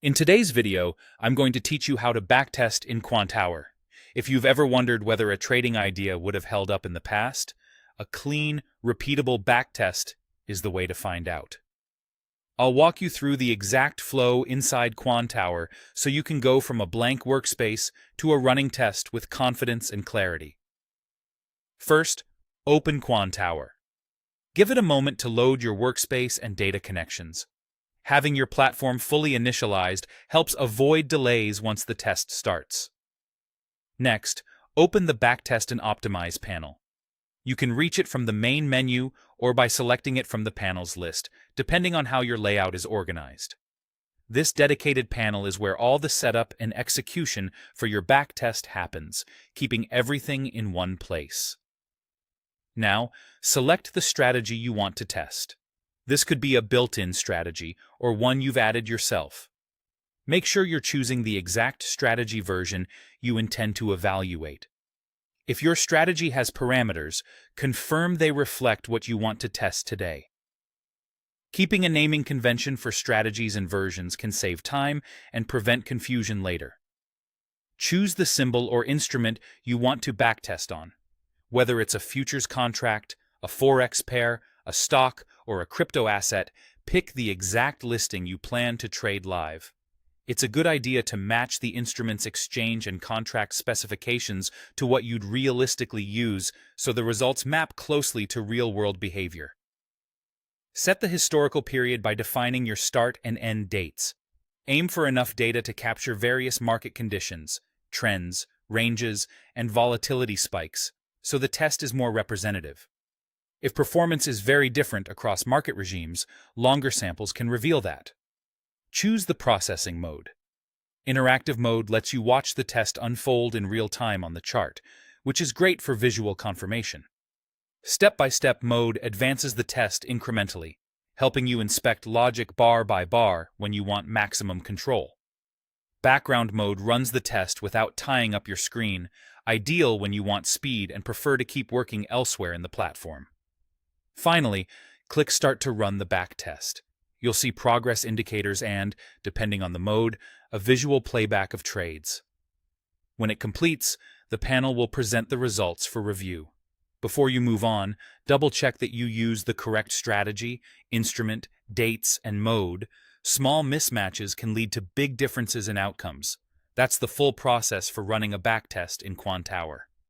In today's video, I'm going to teach you how to backtest in Quantower. If you've ever wondered whether a trading idea would have held up in the past, a clean, repeatable backtest is the way to find out. I'll walk you through the exact flow inside Quantower so you can go from a blank workspace to a running test with confidence and clarity. First, open Quantower. Give it a moment to load your workspace and data connections. Having your platform fully initialized helps avoid delays once the test starts. Next, open the Backtest and Optimize panel. You can reach it from the main menu or by selecting it from the panels list, depending on how your layout is organized. This dedicated panel is where all the setup and execution for your backtest happens, keeping everything in one place. Now, select the strategy you want to test. This could be a built-in strategy or one you've added yourself. Make sure you're choosing the exact strategy version you intend to evaluate. If your strategy has parameters, confirm they reflect what you want to test today. Keeping a naming convention for strategies and versions can save time and prevent confusion later. Choose the symbol or instrument you want to backtest on. Whether it's a futures contract, a forex pair, a stock, or a crypto asset, pick the exact listing you plan to trade live. It's a good idea to match the instrument's exchange and contract specifications to what you'd realistically use so the results map closely to real-world behavior. Set the historical period by defining your start and end dates. Aim for enough data to capture various market conditions, trends, ranges, and volatility spikes, so the test is more representative. If performance is very different across market regimes, longer samples can reveal that. Choose the processing mode. Interactive mode lets you watch the test unfold in real time on the chart, which is great for visual confirmation. Step-by-step mode advances the test incrementally, helping you inspect logic bar by bar when you want maximum control. Background mode runs the test without tying up your screen, ideal when you want speed and prefer to keep working elsewhere in the platform. Finally, click Start to run the backtest. You'll see progress indicators and, depending on the mode, a visual playback of trades. When it completes, the panel will present the results for review. Before you move on, double-check that you use the correct strategy, instrument, dates, and mode. Small mismatches can lead to big differences in outcomes. That's the full process for running a backtest in Quantower.